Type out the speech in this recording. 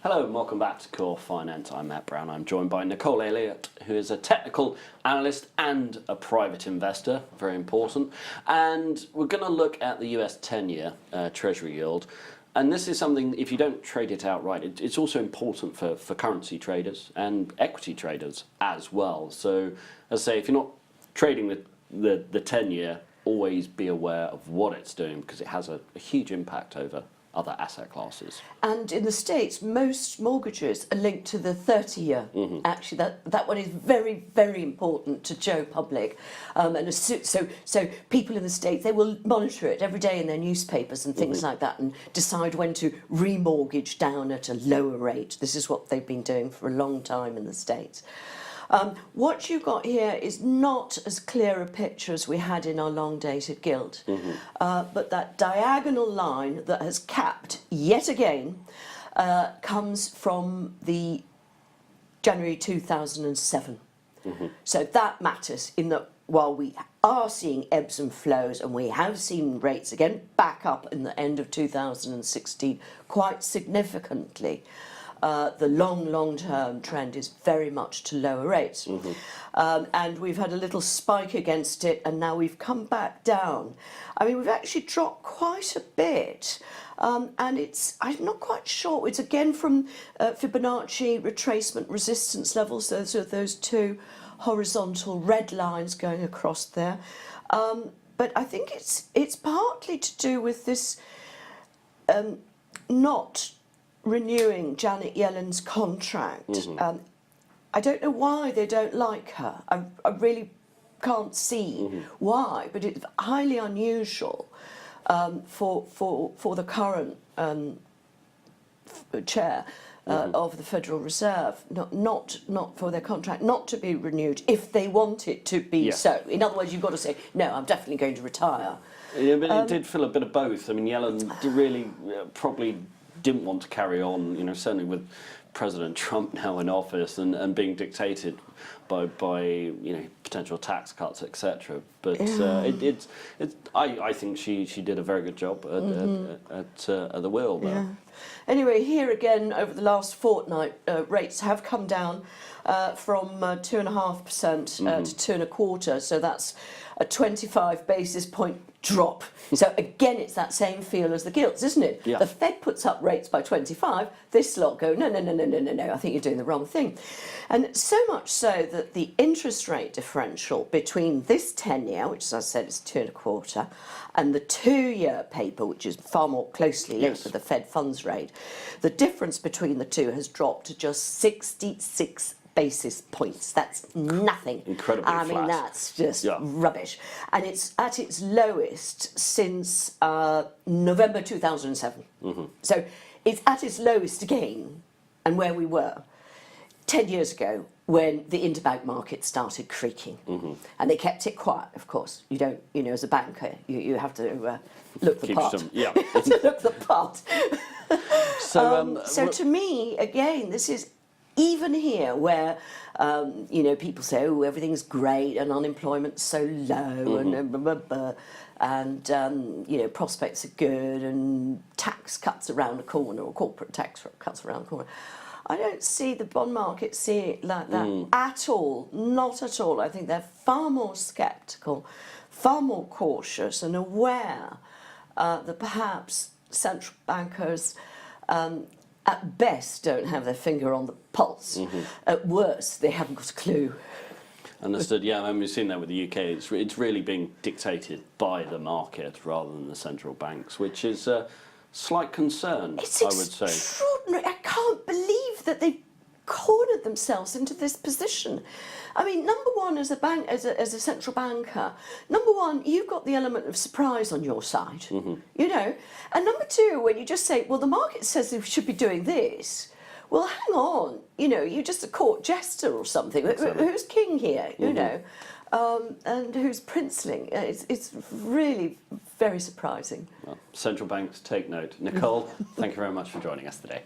Hello and welcome back to Core Finance. I'm Matt Brown. I'm joined by Nicole Elliott, who is a technical analyst and a private investor, very important. And we're going to look at the US 10-year Treasury Yield. And this is something, if you don't trade it outright, it's also important for currency traders and equity traders as well. So, as I say, if you're not trading the 10-year, always be aware of what it's doing because it has a huge impact over other asset classes. And in the States, most mortgages are linked to the 30-year. Actually, that one is very, very important to Joe Public. And so people in the States, they will monitor it every day in their newspapers and things like that and decide when to remortgage down at a lower rate. This is what they've been doing for a long time in the States. What you've got here is not as clear a picture as we had in our long-dated gilt, but that diagonal line that has capped yet again comes from the January 2007. So that matters in that while we are seeing ebbs and flows and we have seen rates again back up in the end of 2016 quite significantly, the long-term trend is very much to lower rates. And we've had a little spike against it and now we've come back down. I mean, we've actually dropped quite a bit. And I'm not quite sure, it's again from Fibonacci, retracement, resistance levels. Those are those two horizontal red lines going across there. But I think it's partly to do with this not renewing Janet Yellen's contract. I don't know why they don't like her. I really can't see why, but it's highly unusual for the current chair of the Federal Reserve not for their contract not to be renewed if they want it to be so. In other words, you've got to say, no, I'm definitely going to retire. Yeah, but it did feel a bit of both. I mean, Yellen really probably didn't want to carry on, certainly with President Trump now in office and being dictated by potential tax cuts, etc. But I think she did a very good job at the wheel there. Yeah. Anyway, here again over the last fortnight, rates have come down from 2.5% to 2.25%. So that's a 25 basis point drop. So again, it's that same feel as the gilts, isn't it? Yeah. The Fed puts up rates by 25. This lot go, no, I think you're doing the wrong thing. And so much so that the interest rate differential between this 10-year, which as I said is 2.25%, and the 2-year paper, which is far more closely linked to the Fed funds rate, the difference between the two has dropped to just 66 basis points. That's nothing. Incredibly flat. I mean, that's just rubbish. And it's at its lowest since November 2007. So it's at its lowest again, and where we were 10 years ago when the interbank market started creaking. And they kept it quiet, of course. You don't, as a banker, you have to look the part. You have to look the part. So to me, again, this is even here where, people say, oh, everything's great and unemployment's so low and prospects are good and tax cuts around the corner or corporate tax cuts around the corner. I don't see the bond market seeing it like that at all, not at all. I think they're far more sceptical, far more cautious and aware that perhaps central bankers at best don't have their finger on the pulse. At worst, they haven't got a clue. Understood. Yeah, I mean, we've seen that with the UK. It's really being dictated by the market rather than the central banks, which is a slight concern, I would say. It's extraordinary. I can't believe that they've cornered themselves into this position. I mean, number one, as a central banker, number one, you've got the element of surprise on your side, and number two, when you just say, well, the market says we should be doing this. Well, hang on, you're just a court jester or something. Exactly. Who's king here, and who's princeling? It's really very surprising. Well, central banks take note. Nicole, thank you very much for joining us today.